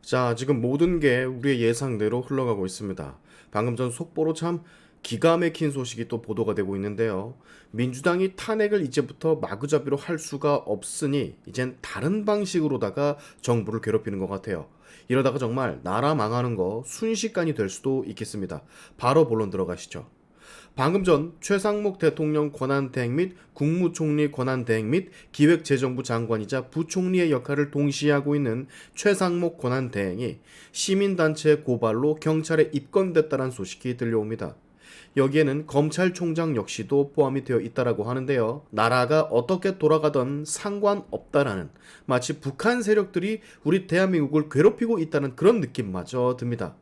자, 지금 모든 게 우리의 예상대로 흘러가고 있습니다. 방금 전 속보로 참 기가 막힌 소식이 또 보도가 되고 있는데요. 민주당이 탄핵을 이제부터 마구잡이로 할 수가 없으니 이젠 다른 방식으로다가 정부를 괴롭히는 것 같아요. 이러다가 정말 나라 망하는 거 순식간이 될 수도 있겠습니다. 바로 본론 들어가시죠. 방금 전 최상목 대통령 권한대행 및 국무총리 권한대행 및 기획재정부 장관이자 부총리의 역할을 동시에 하고 있는 최상목 권한대행이 시민단체 고발로 경찰에 입건됐다는 소식이 들려옵니다. 여기에는 검찰총장 역시도 포함이 되어 있다라고 하는데요. 나라가 어떻게 돌아가던 상관없다라는, 마치 북한 세력들이 우리 대한민국을 괴롭히고 있다는 그런 느낌마저 듭니다.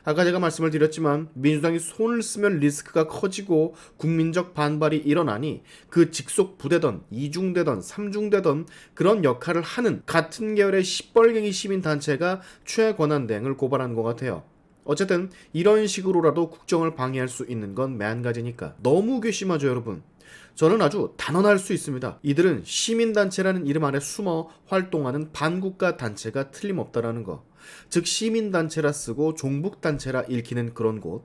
아까 제가 말씀을 드렸지만 민주당이 손을 쓰면 리스크가 커지고 국민적 반발이 일어나니 그 직속 부대던 이중대던 삼중대던 그런 역할을 하는 같은 계열의 시뻘갱이 시민단체가 최권한대행을 고발한 것 같아요. 어쨌든 이런 식으로라도 국정을 방해할 수 있는 건 매한가지니까 너무 괘씸하죠, 여러분. 저는 아주 단언할 수 있습니다. 이들은 시민단체라는 이름 안에 숨어 활동하는 반국가 단체가 틀림없다라는 거. 즉 시민단체라 쓰고 종북단체라 읽히는 그런 곳.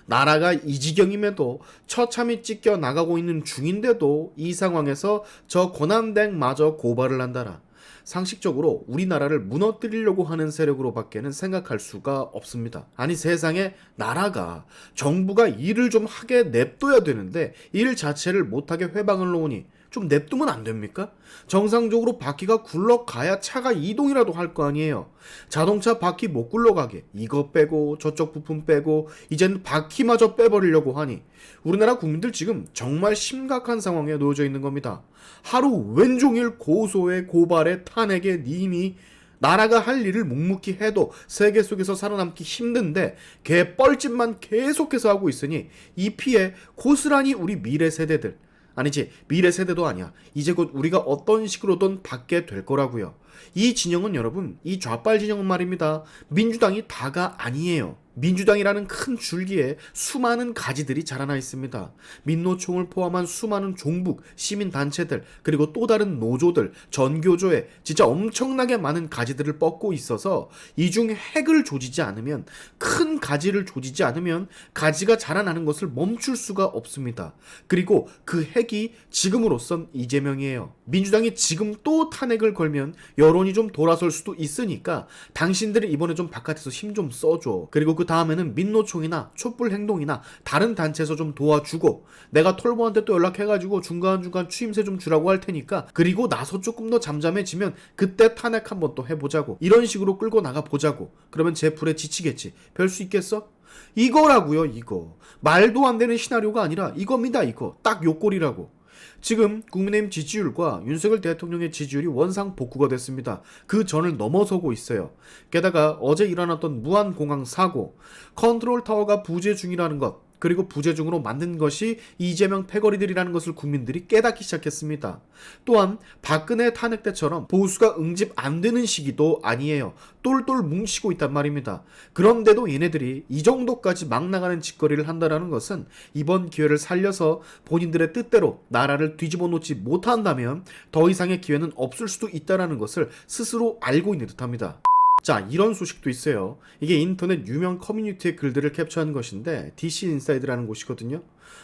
나라가 이 지경임에도 처참히 찢겨 나가고 있는 중인데도 이 상황에서 저 권한대행마저 고발을 한다라. 상식적으로 우리나라를 무너뜨리려고 하는 세력으로 밖에는 생각할 수가 없습니다. 아니 세상에 나라가 정부가 일을 좀 하게 냅둬야 되는데 일 자체를 못하게 회방을 놓으니 좀 냅두면 안 됩니까? 정상적으로 바퀴가 굴러가야 차가 이동이라도 할 거 아니에요. 자동차 바퀴 못 굴러가게 이거 빼고 저쪽 부품 빼고 이젠 바퀴마저 빼버리려고 하니 우리나라 국민들 지금 정말 심각한 상황에 놓여져 있는 겁니다. 하루 왼종일 고소에 고발에 탄핵에 님이 나라가 할 일을 묵묵히 해도 세계 속에서 살아남기 힘든데 개뻘짓만 계속해서 하고 있으니 이 피해 고스란히 우리 미래 세대들, 아니지 미래 세대도 아니야, 이제 곧 우리가 어떤 식으로든 받게 될 거라고요. 이 진영은 여러분, 이 좌빨 진영은 말입니다, 민주당이 다가 아니에요. 민주당이라는 큰 줄기에 수많은 가지들이 자라나 있습니다. 민노총을 포함한 수많은 종북, 시민단체들, 그리고 또 다른 노조들, 전교조에 진짜 엄청나게 많은 가지들을 뻗고 있어서 이 중 핵을 조지지 않으면, 큰 가지를 조지지 않으면 가지가 자라나는 것을 멈출 수가 없습니다. 그리고 그 핵이 지금으로선 이재명이에요. 민주당이 지금 또 탄핵을 걸면 여론이 좀 돌아설 수도 있으니까 당신들이 이번에 좀 바깥에서 힘 좀 써줘. 그리고 그 다음에는 민노총이나 촛불행동이나 다른 단체에서 좀 도와주고 내가 톨보한테 또 연락해가지고 중간중간 추임새 좀 주라고 할 테니까, 그리고 나서 조금 더 잠잠해지면 그때 탄핵 한번 또 해보자고, 이런 식으로 끌고 나가보자고. 그러면 제 불에 지치겠지. 별 수 있겠어? 이거라고요, 이거. 말도 안 되는 시나리오가 아니라 이겁니다, 이거. 딱 요꼴이라고. 지금 국민의힘 지지율과 윤석열 대통령의 지지율이 원상 복구가 됐습니다. 그 전을 넘어서고 있어요. 게다가 어제 일어났던 무한공항 사고, 컨트롤 타워가 부재 중이라는 것, 그리고 부재 중으로 만든 것이 이재명 패거리들이라는 것을 국민들이 깨닫기 시작했습니다. 또한 박근혜 탄핵 때처럼 보수가 응집 안 되는 시기도 아니에요. 똘똘 뭉치고 있단 말입니다. 그런데도 얘네들이 이 정도까지 막 나가는 짓거리를 한다는 것은 이번 기회를 살려서 본인들의 뜻대로 나라를 뒤집어 놓지 못한다면 더 이상의 기회는 없을 수도 있다는 것을 스스로 알고 있는 듯합니다. 자, 이런 소식도 있어요. 이게 인터넷 유명 커뮤니티의 글들을 캡처한 것인데 DC인사이드라는 곳이거든요.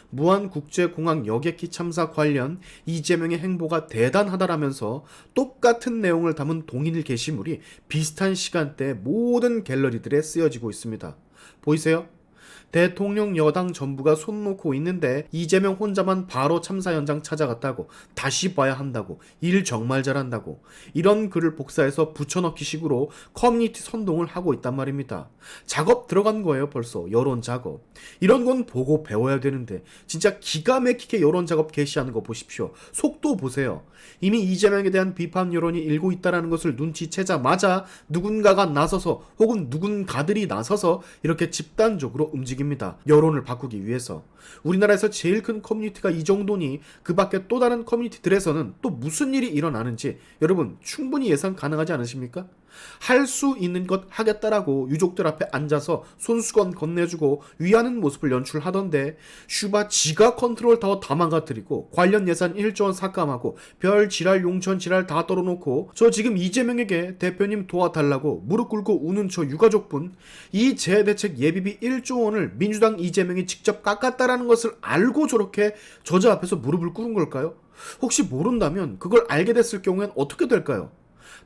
무한국제공항 여객기 참사 관련 이재명의 행보가 대단하다라면서 똑같은 내용을 담은 동일 게시물이 비슷한 시간대에 모든 갤러리들에 쓰여지고 있습니다. 보이세요? 대통령 여당 전부가 손 놓고 있는데 이재명 혼자만 바로 참사 현장 찾아갔다고, 다시 봐야 한다고, 일 정말 잘한다고, 이런 글을 복사해서 붙여넣기 식으로 커뮤니티 선동을 하고 있단 말입니다. 작업 들어간 거예요, 벌써. 여론 작업. 이런 건 보고 배워야 되는데 진짜 기가 막히게 여론 작업 게시하는 거 보십시오. 속도 보세요. 이미 이재명에 대한 비판 여론이 일고 있다는 것을 눈치채자마자 누군가가 나서서, 혹은 누군가들이 나서서 이렇게 집단적으로 움직입니다. 여론을 바꾸기 위해서. 우리나라에서 제일 큰 커뮤니티가 이 정도니 그 밖에 또 다른 커뮤니티들에서는 또 무슨 일이 일어나는지 여러분 충분히 예상 가능하지 않으십니까? 할 수 있는 것 하겠다라고 유족들 앞에 앉아서 손수건 건네주고 위하는 모습을 연출하던데 슈바 지가 컨트롤 타워 다 망가뜨리고 관련 예산 1조 원 삭감하고 별 지랄 용천 지랄 다 떨어놓고 저 지금 이재명에게 대표님 도와달라고 무릎 꿇고 우는 저 유가족분, 이 재대책 예비비 1조 원을 민주당 이재명이 직접 깎았다라는 것을 알고 저렇게 저자 앞에서 무릎을 꿇은 걸까요? 혹시 모른다면 그걸 알게 됐을 경우엔 어떻게 될까요?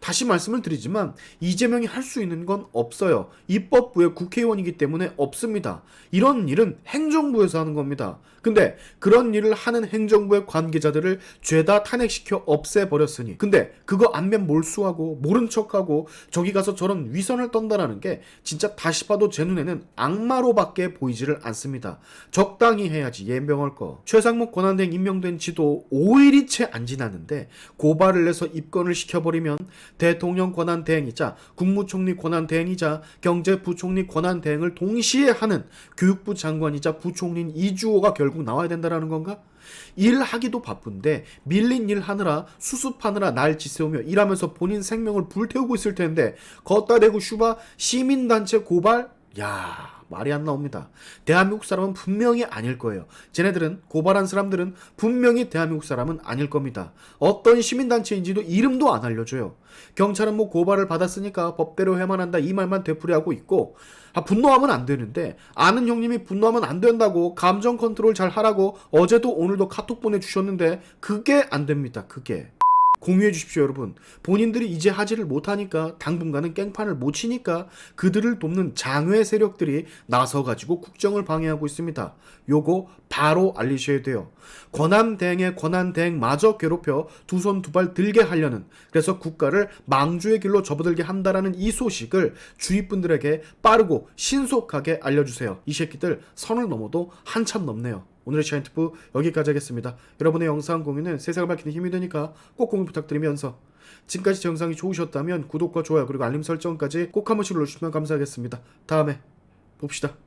다시 말씀을 드리지만 이재명이 할 수 있는 건 없어요. 입법부의 국회의원이기 때문에 없습니다. 이런 일은 행정부에서 하는 겁니다. 근데 그런 일을 하는 행정부의 관계자들을 죄다 탄핵시켜 없애버렸으니, 근데 그거 안면 몰수하고 모른 척하고 저기 가서 저런 위선을 떤다라는 게 진짜 다시 봐도 제 눈에는 악마로밖에 보이지를 않습니다. 적당히 해야지 예명할 거. 최상목 권한대행 임명된 지도 5일이 채 안 지났는데 고발을 해서 입건을 시켜버리면 대통령 권한대행이자 국무총리 권한대행이자 경제부총리 권한대행을 동시에 하는 교육부 장관이자 부총리인 이주호가 결국 나와야 된다라는 건가? 일하기도 바쁜데 밀린 일 하느라 수습하느라 날 지새우며 일하면서 본인 생명을 불태우고 있을 텐데 걷다 대고 슈바 시민단체 고발? 야, 말이 안 나옵니다. 대한민국 사람은 분명히 아닐 거예요. 쟤네들은, 고발한 사람들은 분명히 대한민국 사람은 아닐 겁니다. 어떤 시민단체인지도 이름도 안 알려줘요. 경찰은 뭐 고발을 받았으니까 법대로 해만 한다 이 말만 되풀이하고 있고, 분노하면 안 되는데 아는 형님이 분노하면 안 된다고 감정 컨트롤 잘 하라고 어제도 오늘도 카톡 보내주셨는데 그게 안 됩니다. 그게. 공유해 주십시오, 여러분. 본인들이 이제 하지를 못하니까, 당분간은 깽판을 못 치니까 그들을 돕는 장외 세력들이 나서가지고 국정을 방해하고 있습니다. 요거 바로 알리셔야 돼요. 권한대행의 권한대행마저 괴롭혀 두 손 두 발 들게 하려는, 그래서 국가를 망주의 길로 접어들게 한다라는 이 소식을 주위 분들에게 빠르고 신속하게 알려주세요. 이 새끼들 선을 넘어도 한참 넘네요. 오늘의 샤인트프 여기까지 하겠습니다. 여러분의 영상 공유는 세상을 밝히는 힘이 되니까 꼭 공유 부탁드리면서, 지금까지 제 영상이 좋으셨다면 구독과 좋아요 그리고 알림 설정까지 꼭 한 번씩 눌러주시면 감사하겠습니다. 다음에 봅시다.